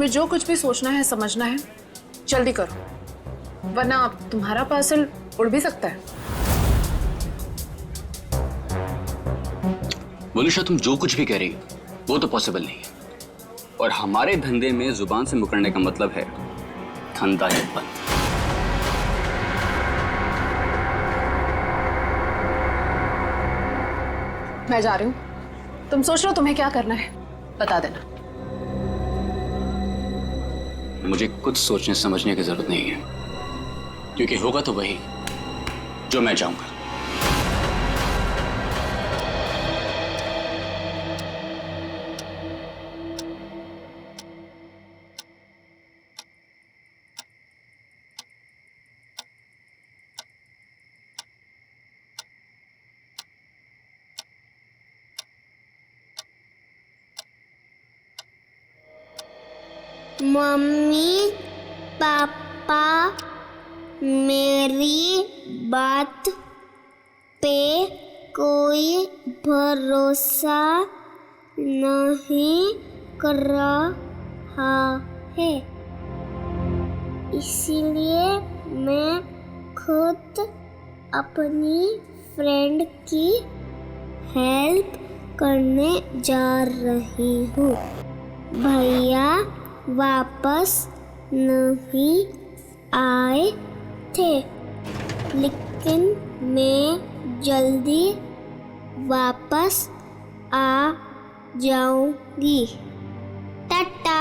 तुम्हें जो कुछ भी सोचना है समझना है जल्दी करो, वरना तुम्हारा पार्सल उड़ भी सकता है। वोलुशा, तुम जो कुछ भी कह रही हो वो तो पॉसिबल नहीं है, और हमारे धंधे में जुबान से मुकरने का मतलब है धंधा ही बंद। मैं जा रही हूँ, तुम सोच लो तुम्हें क्या करना है, बता देना। मुझे कुछ सोचने समझने की जरूरत नहीं है, क्योंकि होगा तो वही जो मैं चाहूंगा। मम्मी पापा मेरी बात पे कोई भरोसा नहीं कर रहा है, इसीलिए मैं खुद अपनी फ्रेंड की हेल्प करने जा रही हूँ। भैया वापस नहीं आए थे, लेकिन मैं जल्दी वापस आ जाऊंगी। टाटा।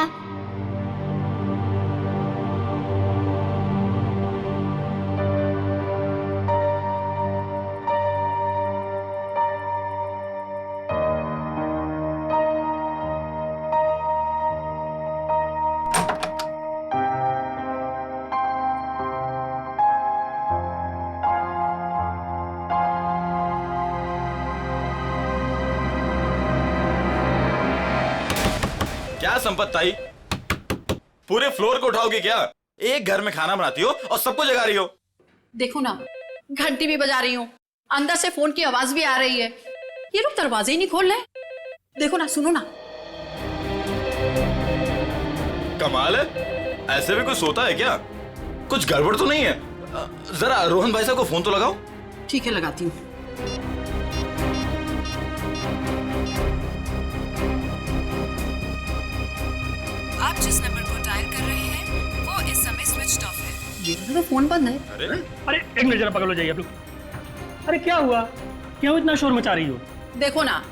क्या संपत ताई, पूरे फ्लोर को उठाओगे क्या? एक घर में खाना बनाती हो और सबको जगा रही हो। देखो ना, घंटी भी बजा रही हूँ, अंदर से फोन की आवाज भी आ रही है, ये लोग दरवाजे ही नहीं खोल रहे। देखो ना, सुनो ना। कमाल है, ऐसे भी कोई सोता है क्या? कुछ गड़बड़ तो नहीं है? जरा रोहन भाई साहब को फोन तो लगाओ। ठीक है, लगाती हूँ। आप जिस नंबर को डायल कर रहे हैं वो इस समय स्विच ऑफ है। ये तो फोन बंद है। अरे एक मिनट, जरा पकड़ लो, जाइए आप लोग। अरे क्या हुआ, क्यों इतना शोर मचा रही हो? देखो ना,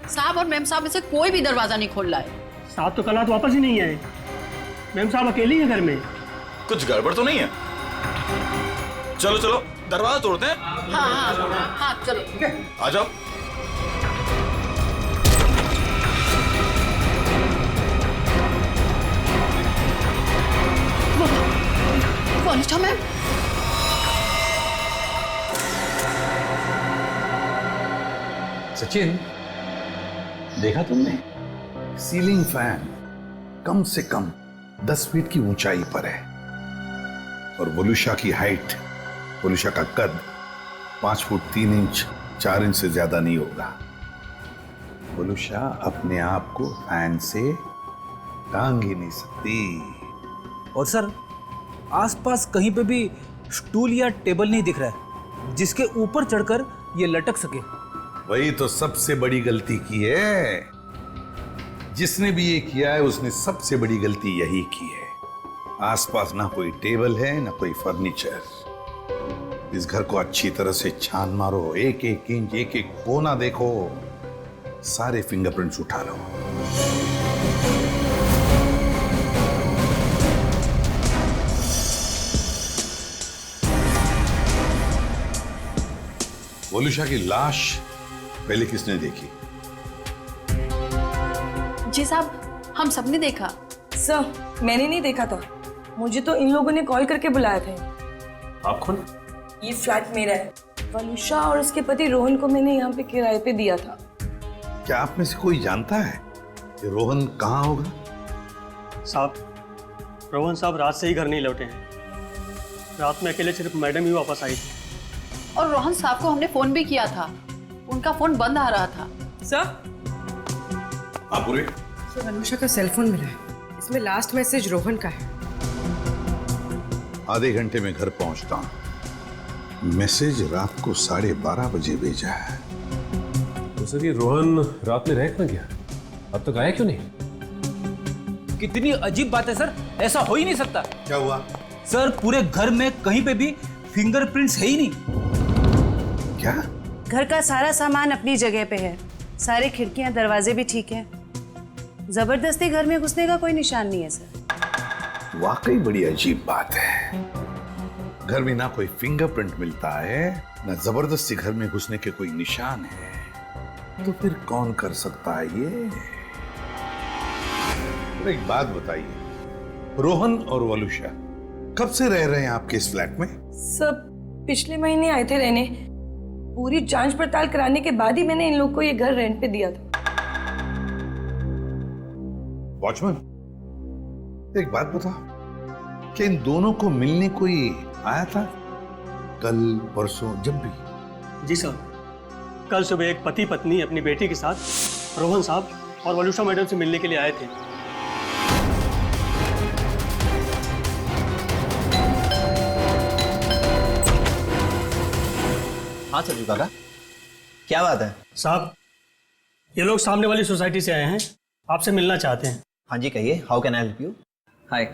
साहब और मैम साहब में से कोई भी दरवाजा नहीं खोल रहा है। साहब तो कल रात वापस ही नहीं आए, मैम साहब अकेली है घर में। कुछ गड़बड़ तो नहीं है? चलो चलो दरवाजा तोड़ते हैं। हाँ हाँ हाँ, चलो आ जाओ। वोलुशा मैम, सचिन, देखा तुमने? सीलिंग फैन कम से कम 10 फीट की ऊंचाई पर है, और वोलुशा की हाइट, वोलुशा का कद 5 फुट 3 इंच 4 इंच से ज्यादा नहीं होगा। वोलुशा अपने आप को फैन से टांग ही नहीं सकती। और सर, आसपास कहीं पे भी स्टूल या टेबल नहीं दिख रहा है जिसके ऊपर चढ़कर ये लटक सके। वही तो सबसे बड़ी गलती की है। जिसने भी ये किया है उसने सबसे बड़ी गलती यही की है। आसपास ना कोई टेबल है ना कोई फर्नीचर। इस घर को अच्छी तरह से छान मारो, एक एक इंच एक एक कोना देखो, सारे फिंगरप्रिंट्स उठा लो। वोलुशा की लाश पहले किसने देखी? जी साहब, हम सबने देखा। सर, मैंने नहीं देखा था, मुझे तो इन लोगों ने कॉल करके बुलाया था। आप कौन? ये फ्लैट मेरा है। वोलुशा और उसके पति रोहन को मैंने यहाँ पे किराए पे दिया था। क्या आप में से कोई जानता है कि रोहन कहाँ होगा? साहब, रोहन साहब रात से ही घर नहीं लौटे हैं। रात में अकेले सिर्फ मैडम ही वापस आई थी। और रोहन साहब को हमने फोन भी किया था, उनका फोन बंद आ रहा था। सर, पूरे वोलुशा का सेल फोन मिला है, उसमें लास्ट मैसेज रोहन का है। आधे घंटे में घर पहुंचता हूं। मैसेज रात को 12:30 बजे भेजा है। तो सर ये रोहन रात में रह कहाँ गया? अब तक आया क्यों नहीं? कितनी अजीब बात है सर, ऐसा हो ही नहीं सकता। क्या हुआ? सर पूरे घर में कहीं पे भी फिंगरप्रिंट्स है ही नहीं। क्या? घर का सारा सामान अपनी जगह पे है, सारे खिड़कियां दरवाजे भी ठीक हैं। जबरदस्ती घर में घुसने का कोई निशान नहीं है सर। वाकई बड़ी अजीब बात है। घर में ना कोई फिंगरप्रिंट मिलता है, ना जबरदस्ती घर में घुसने के कोई निशान है, तो फिर कौन कर सकता है ये? और एक बात बताइए, रोहन और वलुषा कब से रह रहे हैं आपके इस फ्लैट में? सब पिछले महीने आए थे रहने। पूरी जांच पड़ताल कराने के बाद ही मैंने इन लोग को ये घर रेंट पे दिया था। वॉचमैन, एक बात बता, क्या इन दोनों को मिलने कोई आया था कल परसों जब भी? जी सर, कल सुबह एक पति पत्नी अपनी बेटी के साथ रोहन साहब और वलुषा मैडम से मिलने के लिए आए थे। हाँ सरजू काका, क्या बात है? साहब, ये लोग सामने वाली सोसाइटी से आए हैं, आपसे मिलना चाहते हैं। हाँ जी कहिए, how can I help you? Hi,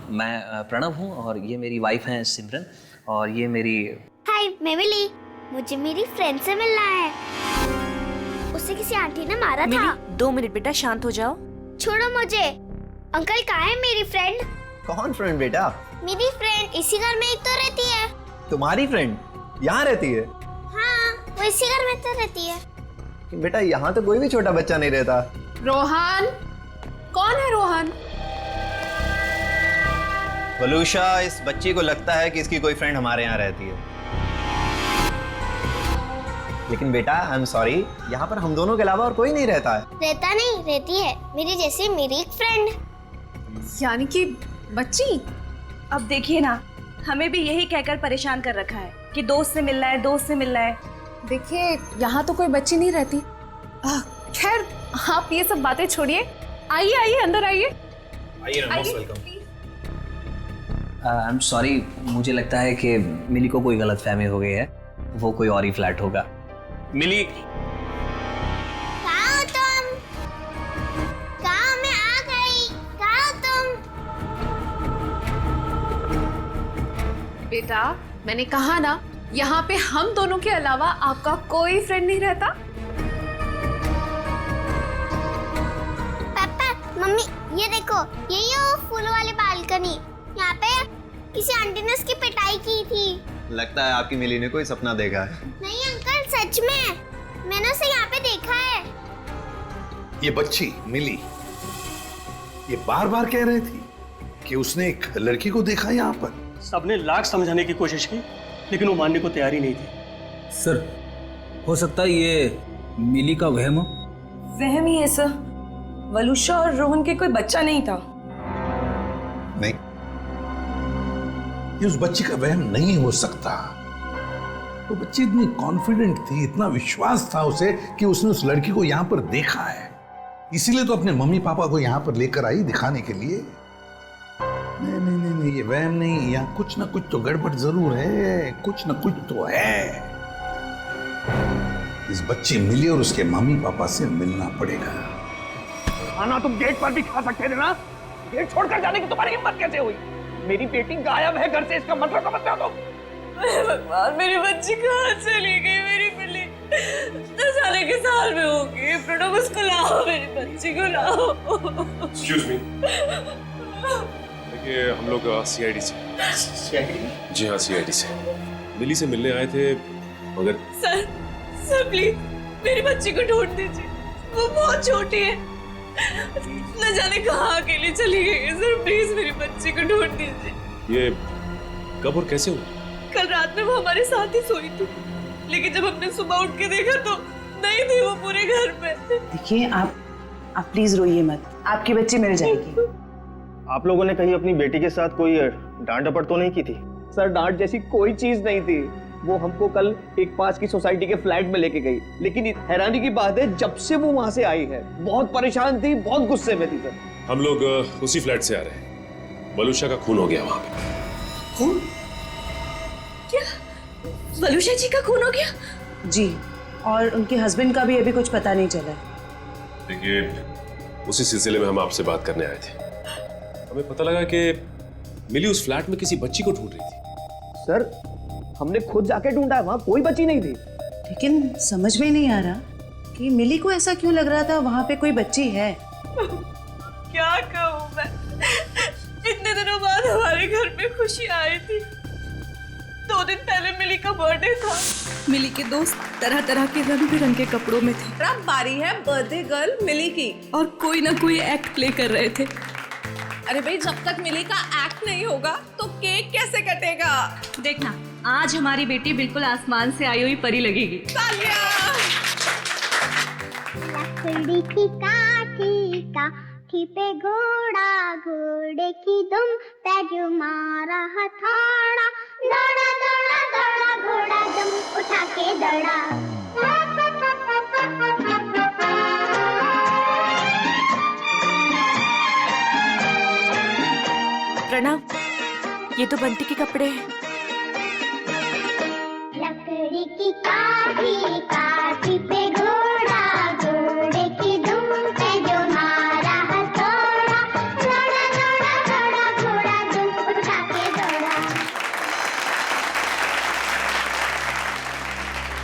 मैं प्रणव हूँ और ये मेरी वाइफ हैं सिमरन और ये मेरी। हाय, मैं मिली। मुझे मेरी फ्रेंड से मिलना है। उसे किसी आंटी ने मारा था। 2 मिनट बेटा, शांत हो जाओ। छोड़ो मुझे। अंकल कहाँ है मेरी फ्रेंड? कौन फ्रेंड बेटा? मेरी फ्रेंड इसी घर में ही तो रहती है। तुम्हारी फ्रेंड यहाँ रहती है? हाँ, वो इसी घर में तो रहती है। बेटा यहाँ तो कोई भी छोटा बच्चा नहीं रहता। रोहन, कौन है रोहन? वलुषा, इस बच्ची को लगता है कि इसकी कोई फ्रेंड हमारे यहाँ रहती है, लेकिन बेटा आई एम सॉरी, यहाँ पर हम दोनों के अलावा और कोई नहीं रहता है। रहता नहीं, रहती है मेरी जैसी मेरी एक फ्रेंड। यानी कि बच्ची? अब देखिए ना, हमें भी यही कहकर परेशान कर रखा है कि दोस्त से मिलना है, दोस्त से मिलना है। देखिए, यहाँ तो कोई बच्ची नहीं रहती। खैर, आप ये सब बातें छोड़िए। आइए आइए, अंदर आइए। आई एम सॉरी, मुझे लगता है कि मिली को कोई गलतफहमी हो गई है, वो कोई और ही फ्लैट होगा। मिली, कहाँ हो तुम? कहाँ? मैं आ गई। कहाँ हो तुम? बेटा, मैंने कहा ना, यहाँ पे हम दोनों के अलावा आपका कोई फ्रेंड नहीं रहता। पापा, मम्मी, ये देखो, यही है वो फूल वाली बालकनी। यहाँ पे किसी आंटी ने उसकी पिटाई की थी। लगता है आपकी मिली ने कोई सपना देखा है। नहीं अंकल, सच में मैंने उसे यहाँ पे देखा है। ये बच्ची मिली, ये बार बार कह रही थी कि उसने एक लड़की को देखा यहाँ पर। सबने लाख समझाने की कोशिश की, लेकिन वो मानने को तैयार ही नहीं थी। सर, हो सकता है ये मिली का वहम हो। वहम ही है सर। वलुषा और रोहन के कोई बच्चा नहीं था। नहीं, ये उस बच्ची का वहम नहीं हो सकता। वो बच्ची इतनी कॉन्फिडेंट थी, इतना विश्वास था उसे कि उसने उस लड़की को यहाँ पर देखा है, इसीलिए तो अपने मम्मी पापा को यहाँ पर लेकर आई दिखाने के लिए। नहीं नहीं नहीं नहीं, ये वहम नहीं, यहाँ कुछ ना कुछ तो गड़बड़ जरूर है, कुछ ना कुछ तो है। इस बच्ची मिली और उसके मम्मी पापा से मिलना पड़ेगा। खाना तुम गेट पर भी खा सकते थे ना, गेट छोड़कर जाने की तुम्हारी हिम्मत कैसे हुई? मेरी बेटी गायब है घर से, इसका मतलब समझते हो तुम? भगवान, मेरी बच्ची कहाँ चली गई? मेरी बिल्ली 10 साल के साल में होगी। प्रणव, उसको लाओ, मेरी बच्ची को लाओ। एक्सक्यूज मी, देखिए हम लोग सीआईडी से। जी हाँ, सीआईडी से मिली से मिलने आए थे, मगर सर प्लीज मेरी बच्ची को ढूंढ दीजिए, वो बहुत छोटी है, न जाने कहाँ अकेली चली गई है। सर प्लीज मेरी बच्ची को ढूंढ दीजिए। ये कब और कैसे हुआ? कल रात में वो हमारे साथ ही सोई थी, लेकिन जब हमने सुबह उठ के देखा तो नहीं थी वो पूरे घर में। देखिए, आप प्लीज रोइए मत, आपकी बच्ची मिल जाएगी। आप लोगों ने कहीं अपनी बेटी के साथ कोई डांट डपट तो नहीं की थी? सर, डांट जैसी कोई चीज नहीं थी। वो हमको कल एक पास की सोसाइटी के फ्लैट में लेके गई, लेकिन हैरानी की बात है, जब से वो वहां से आई है बहुत परेशान थी, बहुत गुस्से में थी सर। हम लोग उसी फ्लैट से आ रहे हैं। वलुषा का खून हो गया वहां पे। खून? क्या वलुषा जी का खून हो गया? जी, और उनके हस्बैंड का भी अभी कुछ पता नहीं चला है। देखिए, उसी सिलसिले में हम आपसे बात करने आए थे। हमें पता लगा कि मिली उस फ्लैट में किसी बच्ची को ढूंढ रही थी। सर, हमने खुद जाके ढूंढा है, वहां कोई बच्ची नहीं थी। लेकिन समझ में नहीं आ रहा कि मिली को ऐसा क्यों लग रहा था वहां पे कोई बच्ची है। क्या कहूँ मैं, इतने दिनों बाद हमारे घर पे खुशी आई थी। 2 दिन पहले मिली का बर्थडे था। मिली के दोस्त तरह तरह के रंग बिरंगे कपड़ों में थे। अब बारी है बर्थडे गर्ल मिली की, और कोई ना कोई एक्ट प्ले कर रहे थे। अरे भाई, जब तक मिली का एक्ट नहीं होगा तो केक कैसे कटेगा? देखना, आज हमारी बेटी बिल्कुल आसमान से आई हुई परी लगेगी। लकड़ी की काठी पे घोड़ा, घोड़े की दुम पे जो मारा हथौड़ा, दौड़ा दौड़ा दौड़ा घोड़ा दुम उठा के दौड़ा। प्रणव, ये तो बंटी के कपड़े हैं। लकड़ी की काठी पे घोड़ा, घोड़े की दुम पे जो मारा हथौड़ा, दौड़ा दौड़ा दौड़ा घोड़ा दुम उठा के दौड़ा।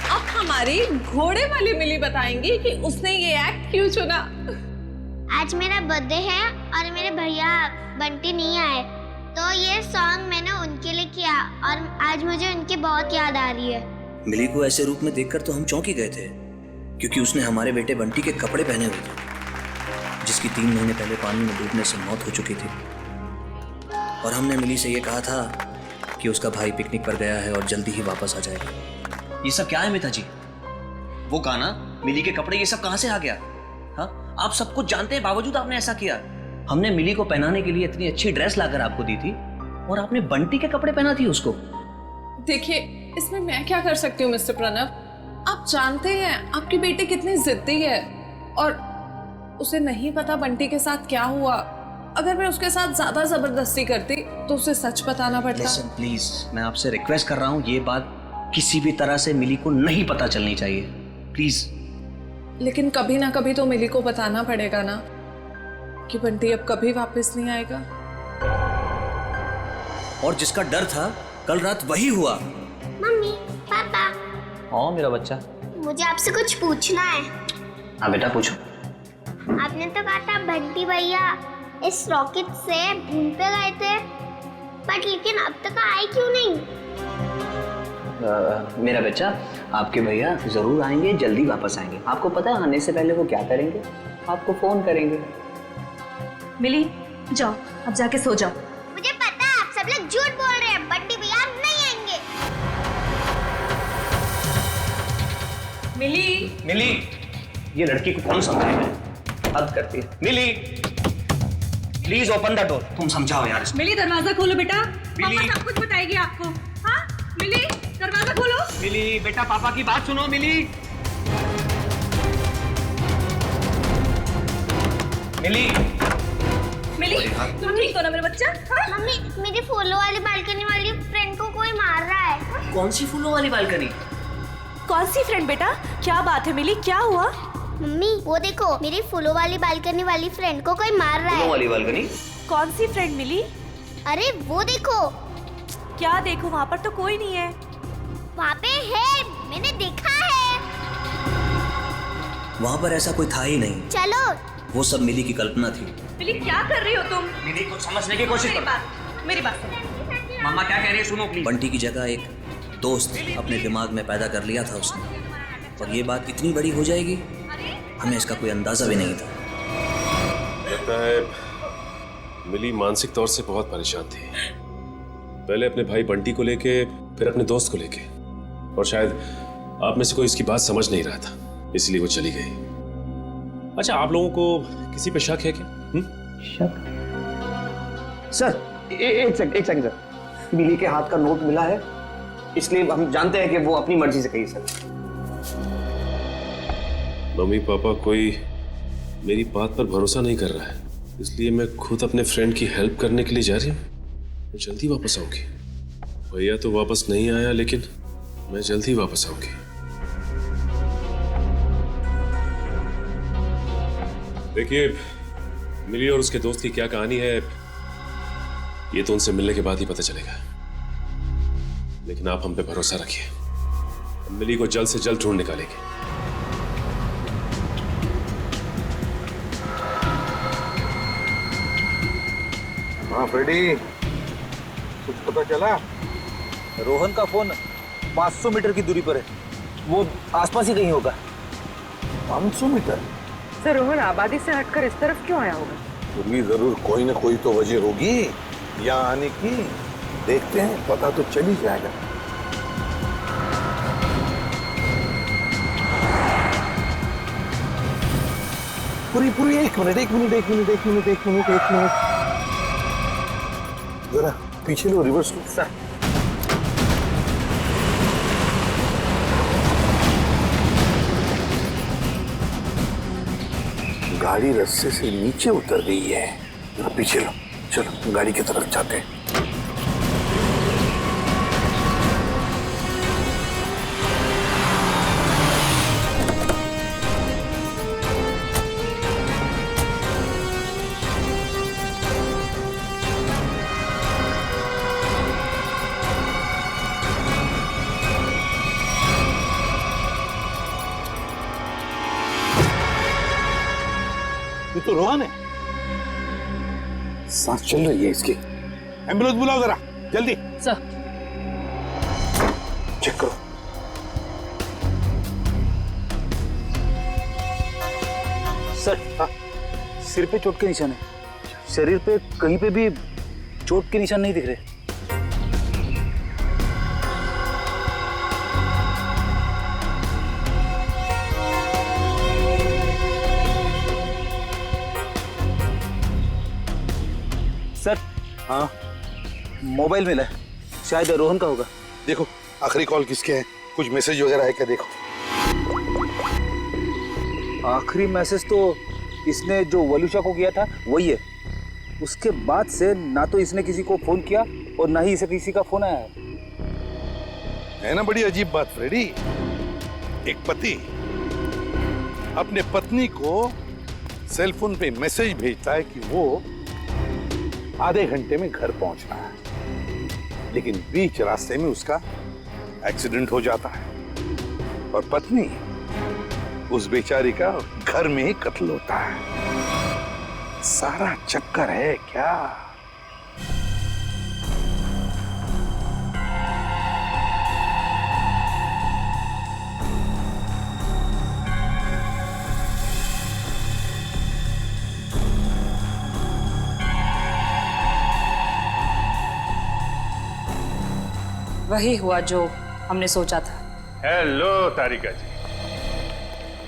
अब हमारी घोड़े वाली मिली बताएंगी कि उसने ये एक्ट क्यों चुना। आज मेरा बर्थडे है और मेरे भैया बंटी नहीं आए, तो ये सॉन्ग मैंने उनके लिए किया और आज मुझे उनकी बहुत याद आ रही है। मिली को ऐसे रूप में देखकर तो हम चौंक ही गए थे, क्योंकि उसने हमारे बेटे बंटी के कपड़े पहने हुए थे, जिसकी 3 महीने पहले पानी में डूबने से मौत हो चुकी थी। और हमने मिली से ये कहा था कि उसका भाई पिकनिक पर गया है और जल्दी ही वापस आ जाएगा। ये सब क्या है मिता जी? वो गाना, मिली के कपड़े, ये सब कहाँ से आ गया? हाँ, आप सब कुछ जानते हैं, बावजूद आपने ऐसा किया। हमने मिली को पहनाने के लिए इतनी अच्छी ड्रेस लाकर आपको दी थी और आपने बंटी के कपड़े पहना दिए उसको। देखिए, इसमें मैं क्या कर सकती हूँ मिस्टर प्रणव? आप जानते हैं आपकी बेटी कितनी जिद्दी है, और उसे नहीं पता बंटी के साथ क्या हुआ। अगर मैं उसके साथ ज्यादा जबरदस्ती करती तो उसे सच बताना पड़ता। लिसन प्लीज, मैं आपसे रिक्वेस्ट कर रहा हूँ, ये बात किसी भी तरह से मिली को नहीं पता चलनी चाहिए, प्लीज। लेकिन कभी ना कभी तो मिली को बताना पड़ेगा ना कि बंटी अब कभी वापस नहीं आएगा। और जिसका डर था, कल रात वही हुआ। मम्मी, पापा, हाँ मेरा बच्चा, मुझे आपसे कुछ पूछना है। हाँ बेटा पूछो। आपने तो कहा था बंटी भैया इस रॉकेट से मून पे गए थे, बट लेकिन अब तक आए क्यों नहीं? मेरा बच्चा, आपके भैया जरूर आएंगे, जल्दी वापस आएंगे। आपको पता है आने से पहले वो क्या करेंगे? आपको फोन करेंगे। मिली, जाओ अब जाके सो जाओ। मुझे पता है आप सब लोग झूठ बोल रहे हैं, बंटी भैया अब नहीं आएंगे। मिली, मिली, ये लड़की को कौन समझाएगा? हद करती है। मिली, प्लीज ओपन द डोर। तुम समझाओ यार इसको। मिली, दरवाजा खोलो बेटा, मिली, मम्मा सब कुछ बताएगी आपको। हाँ मिली, दरवाजा खोलो। मिली बेटा, पापा की बात सुनो। मिली, मिली, मिली, तुम ठीक हो ना मेरा बच्चा? हाँ? मम्मी, मेरी फूलों वाली बालकनी वाली फ्रेंड को कोई मार रहा है। कौन सी फूलों वाली बालकनी? कौन सी फ्रेंड बेटा? क्या बात है मिली, क्या हुआ? मम्मी, वो देखो, मेरी फूलों वाली बालकनी वाली फ्रेंड को कोई मार रहा है। फूलों वाली बालकनी? कौन सी फ्रेंड मिली? अरे वो देखो। क्या देखो? वहाँ पर तो कोई नहीं है। वहाँ पे है, मैंने देखा है। वहाँ पर ऐसा कोई था ही नहीं। चलो। वो सब मिली की कल्पना थी। मिली, क्या कर रही हो तुम? मिली को समझने की कोशिश करो। मेरी बात सुनो। मम्मा क्या कह रही है सुनो प्लीज। बंटी की जगह एक दोस्त अपने दिमाग में पैदा कर लिया था उसने, और ये बात इतनी बड़ी हो जाएगी, हमें इसका कोई अंदाजा भी नहीं था। लगता है मिली मानसिक तौर से बहुत परेशान थी, पहले अपने भाई बंटी को लेके, फिर अपने दोस्त को लेके, और शायद आप में से कोई इसकी बात समझ नहीं रहा था, इसलिए वो चली गई। अच्छा, आप लोगों को किसी पे शक है क्या? शक? सर, एक सेकंड सर, मिली के हाथ का नोट मिला है, इसलिए हम जानते हैं कि वो अपनी मर्जी से गई। सर, मम्मी पापा कोई मेरी बात पर भरोसा नहीं कर रहा है। इसलिए मैं खुद अपने फ्रेंड की हेल्प करने के लिए जा रही हूँ। मैं जल्दी वापस आऊंगी। भैया तो वापस नहीं आया, लेकिन मैं जल्दी वापस आऊंगी। देखिए, मिली और उसके दोस्त की क्या कहानी है ये तो उनसे मिलने के बाद ही पता चलेगा। लेकिन आप हम पे भरोसा रखिए, हम मिली को जल्द से जल्द ढूंढ निकालेंगे। हाँ फ्रेडी, कुछ पता चला? रोहन का फोन 500 मीटर की दूरी पर है, वो आसपास ही कहीं होगा। 500 मीटर? सर रोहन आबादी से हटकर इस तरफ क्यों आया होगा? फिर भी जरूर कोई ना कोई तो वजह होगी यहाँ आने की। देखते हैं, पता तो चल ही जाएगा। पूरी एक मिनट जरा पीछे लो, रिवर्स लो। सर गाड़ी रास्ते से नीचे उतर गई है, जरा पीछे लो। चलो गाड़ी की तरफ जाते हैं। ये तो रोहन है, सांस चल रही है इसकी। एम्बुलेंस बुलाओ जरा जल्दी। सर चेक करो। सर सिर पे चोट के निशान है, शरीर पे कहीं पे भी चोट के निशान नहीं दिख रहे। सर हाँ, मोबाइल मिला है, शायद रोहन का होगा। देखो आखिरी कॉल किसके हैं, कुछ मैसेज वगैरह है क्या? देखो आखिरी मैसेज तो इसने जो वलूशा को किया था वही है। उसके बाद से ना तो इसने किसी को फोन किया और ना ही इसे किसी का फोन आया है ना। बड़ी अजीब बात फ्रेडी, एक पति अपने पत्नी को सेल फोन पे मैसेज भेजता है कि वो आधे घंटे में घर पहुंचना है, लेकिन बीच रास्ते में उसका एक्सीडेंट हो जाता है और पत्नी उस बेचारी का घर में ही कत्ल होता है। सारा चक्कर है क्या? वही हुआ जो हमने सोचा था। हेलो तारिका जी।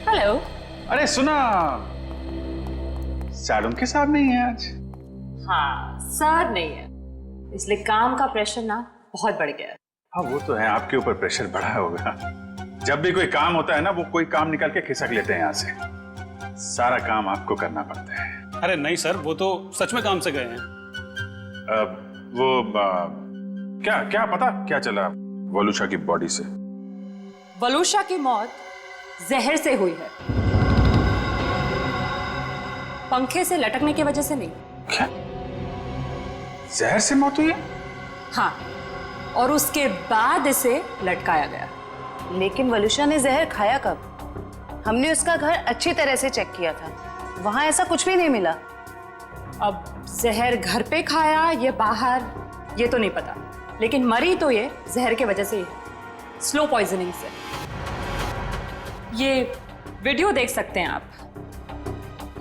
हेलो। अरे सुना, सर उनके साथ नहीं है आज। हाँ सर नहीं है, इसलिए काम का प्रेशर ना बहुत बढ़ गया है। हाँ वो तो है, आपके ऊपर प्रेशर बढ़ा होगा। जब भी कोई काम होता है ना, वो कोई काम निकाल के खिसक लेते हैं यहाँ से। सारा काम आपको करना पड़ता है। अरे नहीं सर, वो तो सच में काम से गए हैं। क्या पता क्या चला वलूशा की बॉडी से? वलूशा की मौत जहर से हुई है, पंखे से लटकने की वजह से नहीं। क्या? जहर से मौत हुई है? हाँ, और उसके बाद इसे लटकाया गया। लेकिन वलूशा ने जहर खाया कब? हमने उसका घर अच्छी तरह से चेक किया था, वहां ऐसा कुछ भी नहीं मिला। अब जहर घर पे खाया या बाहर ये तो नहीं पता, लेकिन मरी तो ये जहर के वजह से ही, स्लो पॉइजनिंग से। ये वीडियो देख सकते हैं आप।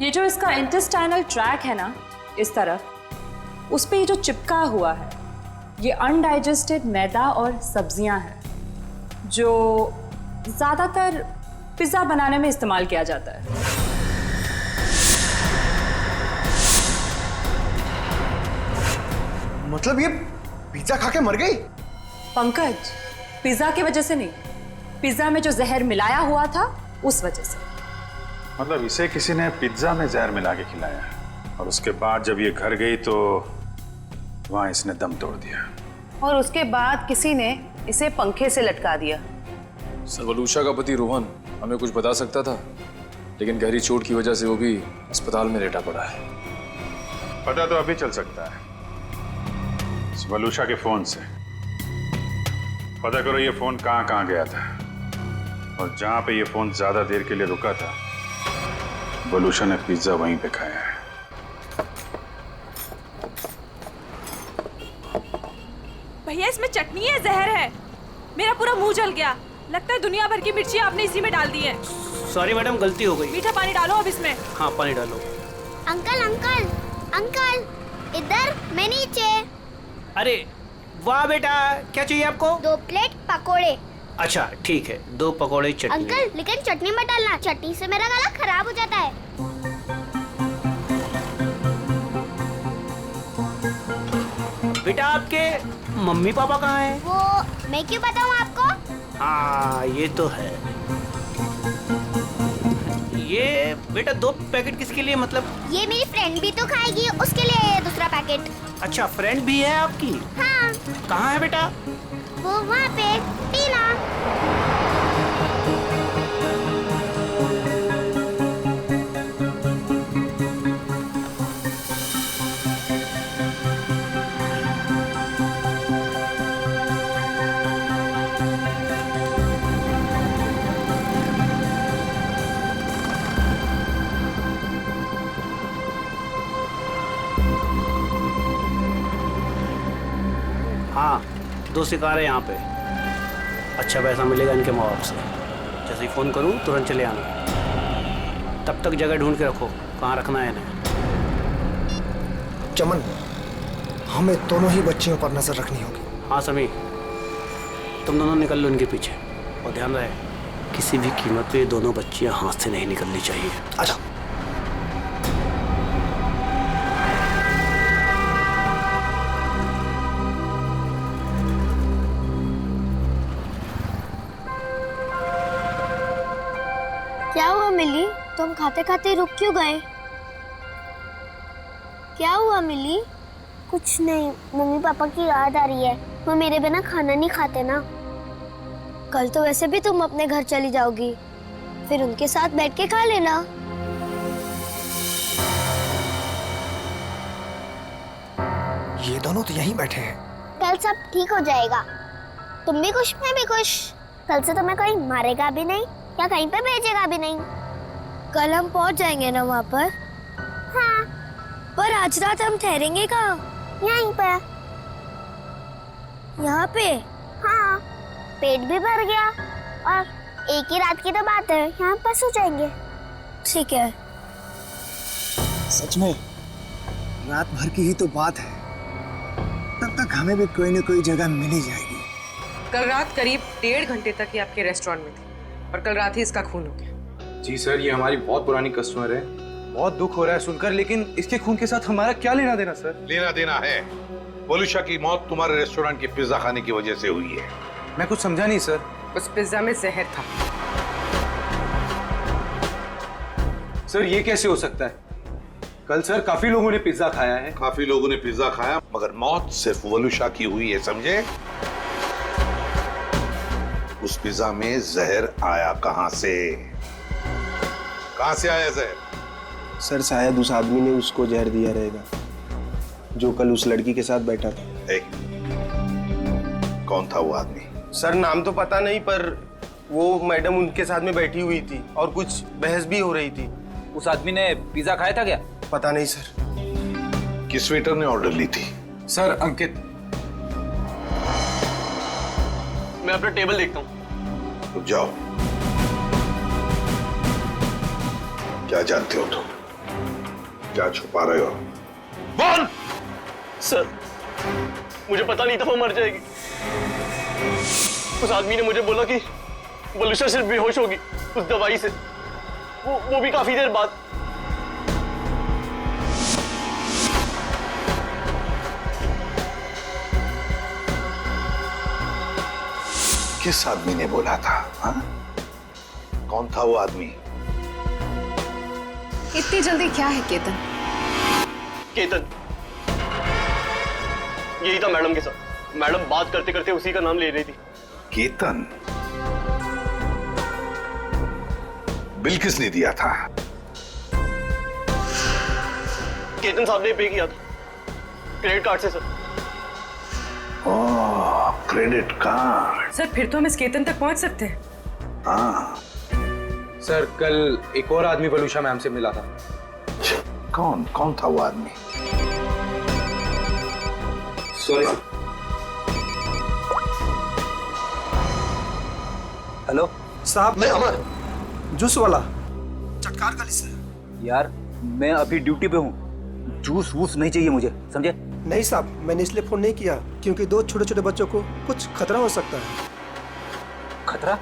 ये जो इसका इंटेस्टाइनल ट्रैक है ना, इस तरफ, उस पे ये जो चिपका हुआ है, ये अनडाइजेस्टेड मैदा और सब्जियां हैं, जो ज़्यादातर पिज़्ज़ा बनाने में इस्तेमाल किया जाता है। मतलब ये पिज्जा खा के मर गई? पंकज, पिज्जा की वजह से नहीं, पिज्जा में जो जहर मिलाया हुआ था उस वजह से। मतलब इसे किसी ने पिज्जा में जहर मिला के खिलाया? और उसके बाद जब ये घर गई तो वहां इसने दम तोड़ दिया। और उसके बाद किसी ने इसे पंखे से लटका दिया। सर वलूशा का पति रोहन हमें कुछ बता सकता था, लेकिन गहरी चोट की वजह से वो भी अस्पताल में लेटा पड़ा है। पता तो अभी चल सकता है इस वलूशा के फोन से। पता करो ये फोन कहां कहां गया था, और जहां पे ये फोन ज्यादा देर के लिए रुका था वलूशा ने पिज्जा वहीं पे खाया है। भैया इसमें चटनी है, जहर है। मेरा पूरा मुंह जल गया। लगता है दुनिया भर की मिर्ची आपने इसी में डाल दी है। सॉरी मैडम, गलती हो गई। मीठा पानी डालो अब इसमें। हाँ पानी डालो। अंकल अंकल अंकल, इधर, मैं नीचे। अरे वाह बेटा, क्या चाहिए आपको? 2 प्लेट पकोड़े। अच्छा ठीक है, 2 पकोड़े चटनी। अंकल लेकिन चटनी मत डालना, चटनी से मेरा गला खराब हो जाता है। बेटा आपके मम्मी पापा कहाँ हैं? वो मैं क्यों बताऊँ आपको? हाँ ये तो है। ये बेटा 2 पैकेट किसके लिए, मतलब? ये मेरी फ्रेंड भी तो खाएगी, उसके लिए ये दूसरा पैकेट। अच्छा फ्रेंड भी है आपकी? हाँ। कहाँ है बेटा? वो वहाँ पे, टीना। हाँ 2 शिकार है यहाँ पे। अच्छा पैसा मिलेगा इनके माँ बाप से। जैसे ही फ़ोन करूँ तुरंत चले आना। तब तक जगह ढूंढ के रखो कहाँ रखना है इन्हें। चमन, हमें दोनों ही बच्चियों पर नजर रखनी होगी। हाँ समी, तुम दोनों निकल लो इनके पीछे, और ध्यान रहे किसी भी कीमत पे ये दोनों बच्चियाँ हाथ से नहीं निकलनी चाहिए। अच्छा। क्या हुआ मिली, तुम खाते खाते रुक क्यों गए? क्या हुआ मिली? कुछ नहीं, मम्मी पापा की याद आ रही है। वो मेरे बिना खाना नहीं खाते ना। कल तो वैसे भी तुम अपने घर चली जाओगी, फिर उनके साथ बैठ के खा लेना। ये दोनों तो यहीं बैठे हैं। कल सब ठीक हो जाएगा। तुम भी खुश, मैं भी खुश। कल से तुम्हें कोई मारेगा भी नहीं या कहीं पे भेजेगा भी नहीं। कल हम पहुंच जाएंगे ना वहाँ पर? हाँ। पर आज रात हम ठहरेंगे कहाँ? यहीं पे। यहाँ पे? हाँ। पेट भी भर गया और एक ही रात की तो बात है, यहाँ पर सो जाएंगे। ठीक है। सच में रात भर की ही तो बात है, तब तक हमें भी कोई न कोई जगह मिल ही जाएगी। कल रात करीब 1.5 घंटे तक ये आपके रेस्टोरेंट में थी और कल रात ही इसका खून हो गया। जी सर, ये हमारी बहुत पुरानी कस्टमर है। बहुत दुख हो रहा है सुनकर, लेकिन इसके खून के साथ हमारा क्या लेना देना सर? लेना देना है। वलूशा की मौत तुम्हारे रेस्टोरेंट की पिज्जा खाने की वजह से हुई है। मैं कुछ समझा नहीं सर। उस पिज्जा में जहर था। सर ये कैसे हो सकता है? कल सर काफी लोगों ने पिज्जा खाया है। काफी लोगों ने पिज्जा खाया, मगर मौत सिर्फ वलूशा की हुई है, समझे? उस पिज्जा में जहर आया कहां से? कहां से आया जहर? सर शायद उस आदमी ने उसको जहर दिया रहेगा जो कल उस लड़की के साथ बैठा था। कौन था वो आदमी? सर नाम तो पता नहीं, पर वो मैडम उनके साथ में बैठी हुई थी और कुछ बहस भी हो रही थी। उस आदमी ने पिज्जा खाया था क्या? पता नहीं सर। किस वेटर ने ऑर्डर ली थी? सर अंकित। मैं अपना टेबल देखता हूँ। तो जाओ। क्या जानते हो तुम? क्या छुपा रहे हो? बोल! सर मुझे पता नहीं था वो मर जाएगी। उस आदमी ने मुझे बोला कि वलूशा सिर्फ बेहोश होगी उस दवाई से, वो भी काफी देर बाद। किस आदमी ने बोला था? हा? कौन था वो आदमी? इतनी जल्दी क्या है केतन? केतन, यही था मैडम के साथ। मैडम बात करते करते उसी का नाम ले रही थी। केतन? बिल किसने दिया था? केतन साहब ने पे किया था क्रेडिट कार्ड से सर। ओह, क्रेडिट कार्ड। सर फिर तो हम इस केतन तक पहुंच सकते हैं। हाँ। सर कल एक और आदमी वलूशा मैम से मिला था। कौन था वो आदमी? सॉरी। हेलो साहब, मैं अमर, जूस वाला, चटकार गली से। यार मैं अभी ड्यूटी पे हूँ, जूस वूस नहीं चाहिए मुझे, समझे? नहीं साहब, मैंने इसलिए फोन नहीं किया क्योंकि 2 छोटे छोटे बच्चों को कुछ खतरा हो सकता है। खतरा?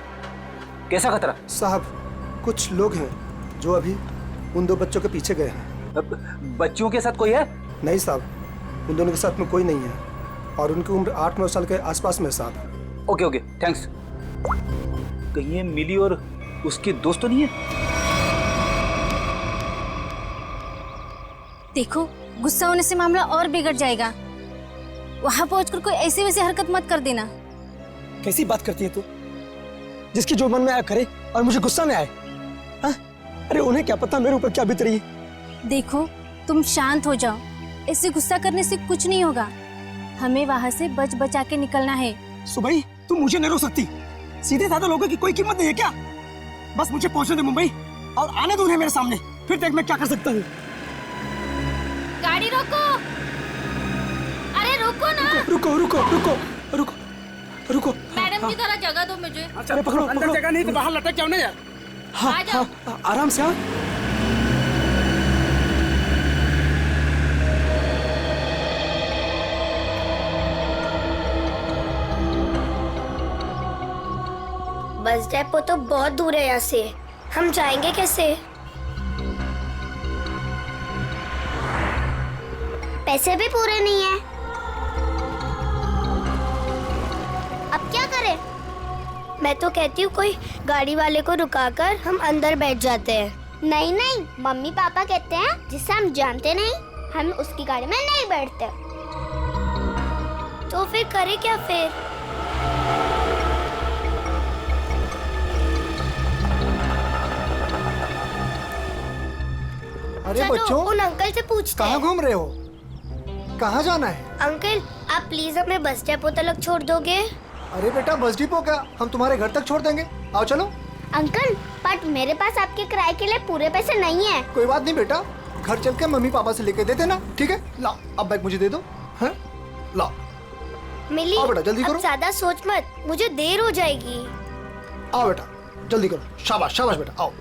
कैसा खतरा? साहब कुछ लोग हैं जो अभी उन 2 बच्चों के पीछे गए हैं। बच्चियों के साथ कोई है? नहीं साहब, उन दोनों के साथ में कोई नहीं है और उनकी उम्र 8-9 साल के आसपास में साहब। Okay okay, thanks. कहीं ये मिली और उसके दोस्त तो नहीं है? देखो, गुस्सा होने से मामला और बिगड़ जाएगा। वहां पहुंचकर कोई ऐसी वैसी हरकत मत कर देना। कैसी बात करती है तू? जिसकी जो मन में आया करे और मुझे गुस्सा में आए? हाँ? अरे उन्हें क्या पता मेरे ऊपर क्या बीत रही है। देखो, तुम शांत हो जाओ। ऐसे गुस्सा करने से कुछ नहीं होगा। हमें वहां से बच बचा के निकलना है। सुबह तुम मुझे नहीं रोक सकती। सीधे साधे लोगों की कोई कीमत नहीं है क्या? बस मुझे पहुंचने दे मुंबई और आने दो उन्हें मेरे सामने, फिर देख मैं क्या कर सकता हूँ। गाड़ी रोको। अरे रुको ना। रुको रुको रुको रुको रुको। मैडम की तरह जगह दो मुझे। अरे पकड़ो पकड़ो। जगह नहीं तो बाहर लटक जाओ ना यार। हाँ हाँ, आराम से। हाँ बस डेपो तो बहुत दूर है यहाँ से, हम जाएंगे कैसे? पैसे भी पूरे नहीं है। अब क्या करें? मैं तो कहती हूँ कोई गाड़ी वाले को रुकाकर हम अंदर बैठ जाते हैं। नहीं नहीं, मम्मी पापा कहते हैं जिसे हम जानते नहीं हम उसकी गाड़ी में नहीं बैठते। तो फिर करें क्या फिर? अरे चलो, बच्चों, उन अंकल से पूछते हैं। कहाँ घूम रहे हो? कहाँ जाना है? अंकल, आप प्लीज हमें बस डेपो तक छोड़ दोगे? अरे बेटा, बस डिपो क्या, हम तुम्हारे घर तक छोड़ देंगे। आओ चलो। अंकल, बट मेरे पास आपके किराए के लिए पूरे पैसे नहीं है। कोई बात नहीं बेटा, घर चल के मम्मी पापा से लेके दे देना, ठीक है? लाओ, अब बैग मुझे दे दो। हैं? लाओ। मिली, आओ बेटा, जल्दी अब करो। ज्यादा सोच मत, मुझे देर हो जाएगी। आओ बेटा, जल्दी करो। शाबाश शाबाश बेटा, आओ।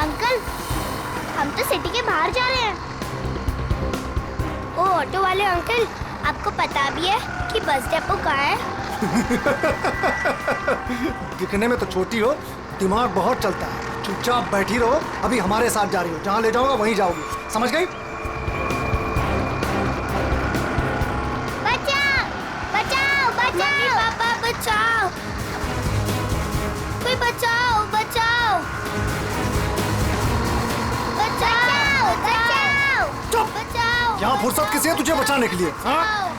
अंकल, हम तो सिटी के बाहर जा रहे हैं। ओ ऑटो वाले अंकल, आपको पता भी है कि बस डेपो कहाँ है? दिखने में तो छोटी हो, दिमाग बहुत चलता है। चुपचाप बैठी रहो, अभी हमारे साथ जा रही हो, जहाँ ले जाऊंगा वहीं जाओगी, समझ गई? बचाओ बचाओ बचाओ, मम्मी पापा बचाओ, कोई बचाओ बचाओ बचाओ बचाओ। चुप! बचाओ। यहाँ फुर्सत किसी है तुझे बचाने के लिए? हाँ?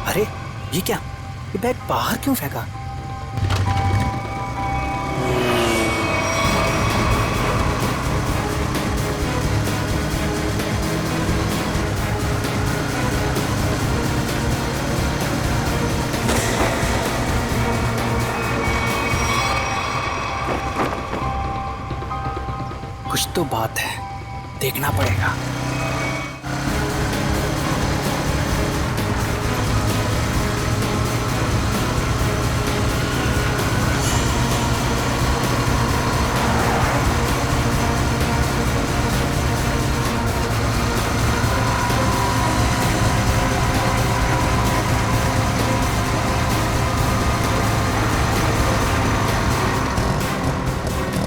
अरे ये क्या, ये बैग बाहर क्यों फेंका? कुछ तो बात है, देखना पड़ेगा।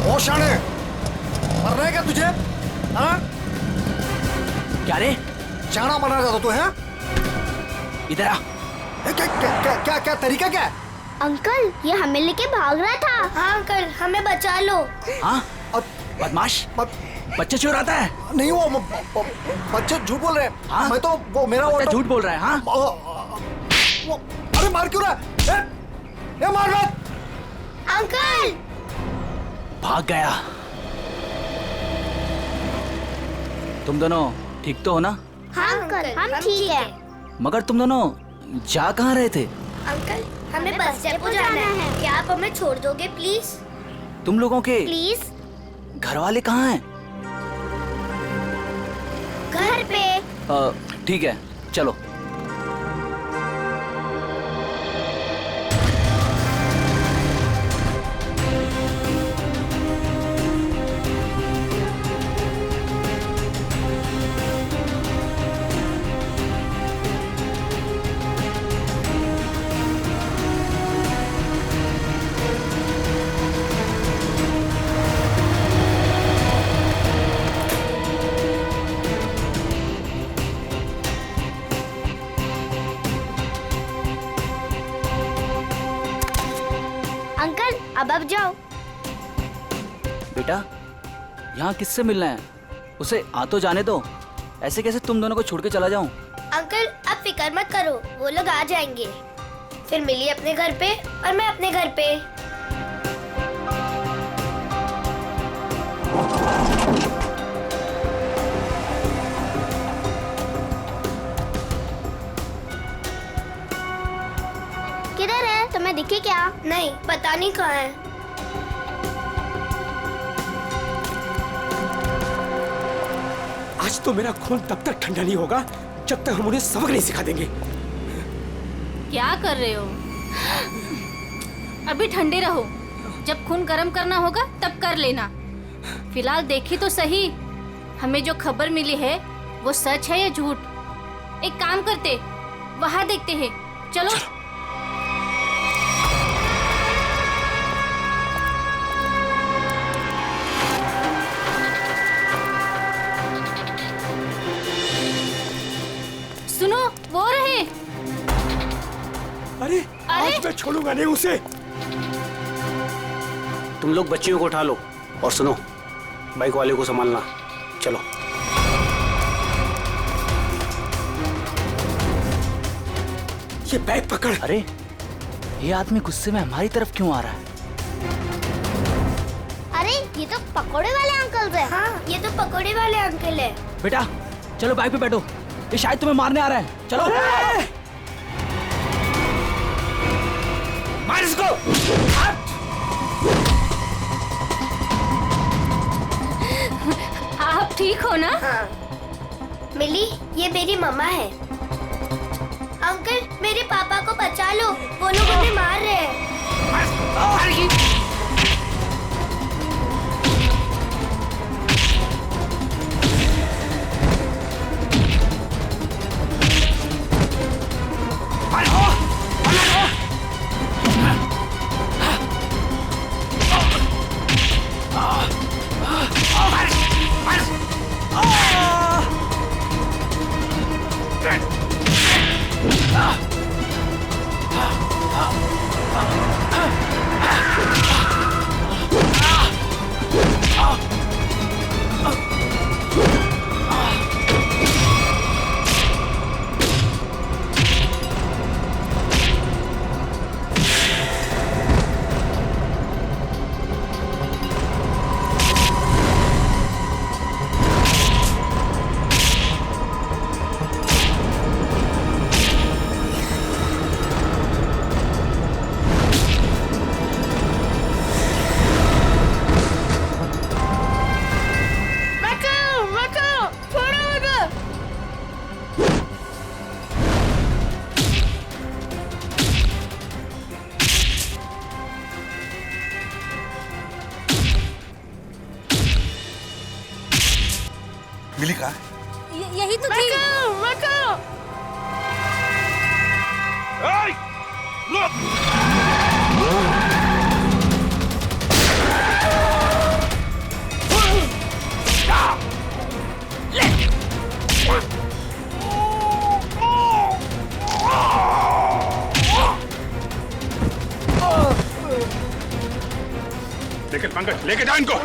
ओ शाने, मरना है क्या तुझे? हाँ? क्या रे? शाना बना रहा था तू, है? इधर आ। क्या क्या क्या क्या क्या तरीका क्या है? अंकल, ये हमें लेके भाग रहा था। हाँ अंकल, हमें बचा लो। हाँ? बदमाश, बच्चे चुराता है? नहीं, वो बच्चे झूठ बोल रहे हैं। हाँ? मैं तो वो मेरा बच्चा झूठ बोल रहा है। हाँ? अरे मार क्यों रहा है? ये मार मत। अंकल! भाग गया। तुम दोनों ठीक तो हो ना? हाँ अंकल, हम ठीक है। मगर तुम दोनों जा कहाँ रहे थे? अंकल, हमें बस डेपो जाना है। क्या आप हमें छोड़ दोगे प्लीज? तुम लोगों के प्लीज? घर वाले कहाँ हैं? घर पे। ठीक है, चलो। अब जाओ। बेटा, यहाँ किससे मिलना है? उसे आ तो जाने दो। ऐसे कैसे तुम दोनों को छोड़ के चला जाऊं? अंकल, आप फिक्र मत करो, वो लोग आ जाएंगे। फिर मिली अपने घर पे और मैं अपने घर पे। किधर है? तुम्हें दिखे क्या? नहीं, पता नहीं कहाँ है। आज तो मेरा खून तब तक ठंडा नहीं होगा जब तक हम उन्हें सबक नहीं सिखा देंगे। क्या कर रहे हो? अभी ठंडे रहो, जब खून गर्म करना होगा तब कर लेना। फिलहाल देखी तो सही, हमें जो खबर मिली है वो सच है या झूठ? एक काम करते, वहाँ देखते हैं। चलो। सुनो, वो रहे। अरे आज मैं छोड़ूंगा नहीं उसे। तुम लोग बच्चियों को उठा लो और सुनो, बाइक वाले को संभालना। चलो। ये बैग पकड़। अरे ये आदमी गुस्से में हमारी तरफ क्यों आ रहा है? अरे ये तो पकोड़े वाले अंकल है। हाँ, ये तो पकोड़े वाले अंकल है। बेटा चलो बाइक पे बैठो, ये शायद तुम्हें मारने आ रहा है। चलो। मार इसको। आप ठीक हो ना? हाँ। मिली, ये मेरी मम्मा है। अंकल, मेरे पापा को बचा लो, वो लोग हमें मार रहे हैं। मिली कहाँ है? यही तो थी। लेकिन पंकज लेके जा इनको।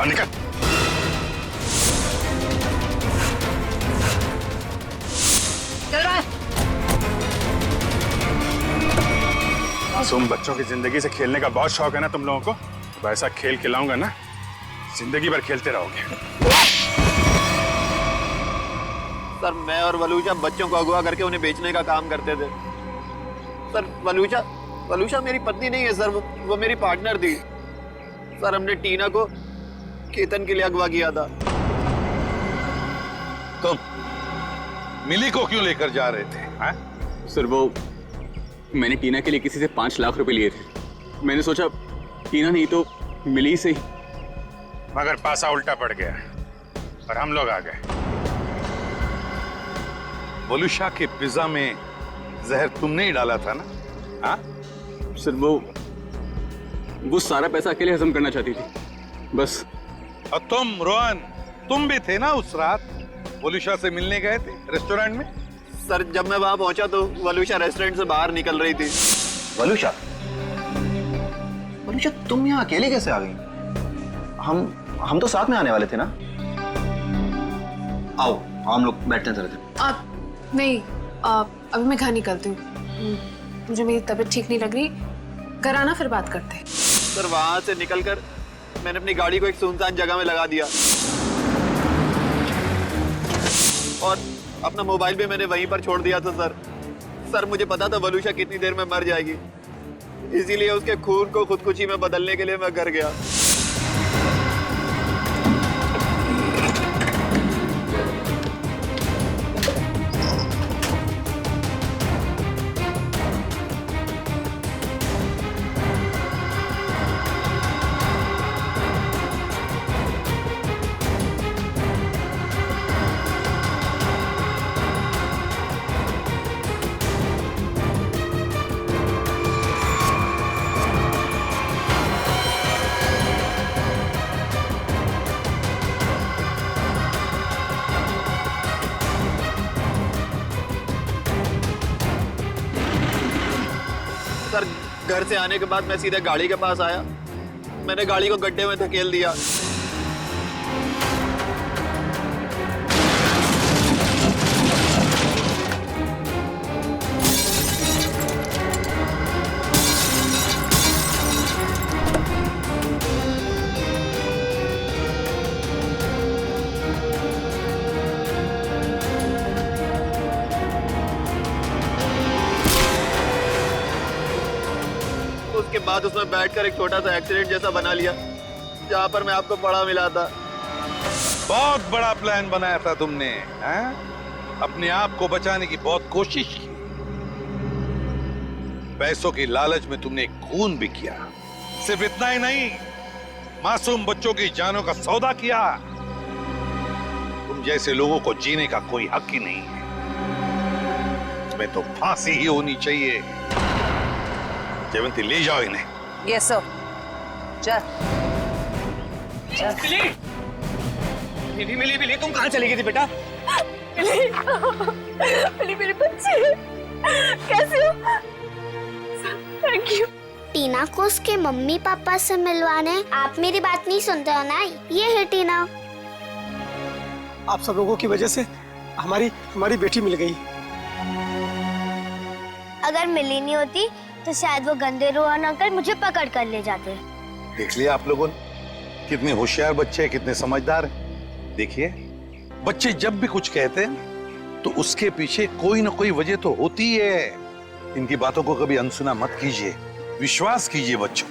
निकल। चल रहा है। मासूम बच्चों की जिंदगी से खेलने का बहुत शौक है ना तुम लोगों को? तो ऐसा खेल खिलाऊंगा ना, जिंदगी भर खेलते रहोगे। सर मैं और वलूशा बच्चों को अगवा करके उन्हें बेचने का काम करते थे। सर वलूशा मेरी पत्नी नहीं है सर, वो मेरी पार्टनर थी। सर हमने टीना को केतन के लिए अगवा किया था। तो मिली को क्यों लेकर जा रहे थे? हा? सर वो मैंने टीना के लिए किसी से 5 लाख रुपए लिए थे। मैंने सोचा टीना नहीं तो मिली से ही। मगर पासा उल्टा पड़ गया और हम लोग आ गए। वलूशा के पिज्जा में जहर तुमने ही डाला था ना? हाँ? सर वो सारा पैसा अकेले हजम करना चाहती थी बस। और तुम रोहन, तुम भी थे ना उस रात? वलूशा से मिलने गए थे रेस्टोरेंट में? सर जब मैं वहां पहुंचा तो वलूशा रेस्टोरेंट से बाहर निकल रही थी। वलूशा तुम यहाँ अकेले कैसे आ गई? हम तो साथ में आने वाले थे ना। आओ हम लोग बैठते हैं जरा। नहीं अभी मैं घर निकलती हूँ, मुझे मेरी तबीयत ठीक नहीं लग रही। घर आना फिर बात करते हैं। सर वहां से निकलकर मैंने अपनी गाड़ी को एक सुनसान जगह में लगा दिया और अपना मोबाइल भी मैंने वहीं पर छोड़ दिया था। सर मुझे पता था वलूशा कितनी देर में मर जाएगी, इसीलिए उसके खून को खुदकुशी में बदलने के लिए मैं घर गया। सर घर से आने के बाद मैं सीधे गाड़ी के पास आया, मैंने गाड़ी को गड्ढे में धकेल दिया। उसके बाद उसमें बैठकर एक छोटा सा एक्सीडेंट जैसा बना लिया जहां पर मैं आपको पड़ा मिला था। बहुत बड़ा प्लान बनाया था तुमने, हैं? अपने आप को बचाने की बहुत कोशिश की। पैसों की लालच में तुमने खून भी किया। सिर्फ इतना ही नहीं, मासूम बच्चों की जानों का सौदा किया। तुम जैसे लोगों को जीने का कोई हक ही नहीं है। तुम्हें तो फांसी ही होनी चाहिए। जयवंती ले जाओ इन्हें। Yes sir. चल मिली तुम कहाँ चली गई थी बेटा? मिली मेरे बच्चे कैसे हो? Thank you. टीना को उसके मम्मी पापा से मिलवाने। आप मेरी बात नहीं सुनते हो ना? ये है टीना। आप सब लोगों की वजह से हमारी बेटी मिल गई। अगर मिली नहीं होती तो शायद वो गंदे रोहन अंकल मुझे पकड़ कर ले जाते। देख लिया आप लोगों ने, कितने होशियार बच्चे हैं, कितने समझदार हैं। देखिए, बच्चे जब भी कुछ कहते हैं तो उसके पीछे कोई ना कोई वजह तो होती है। इनकी बातों को कभी अनसुना मत कीजिए, विश्वास कीजिए बच्चों।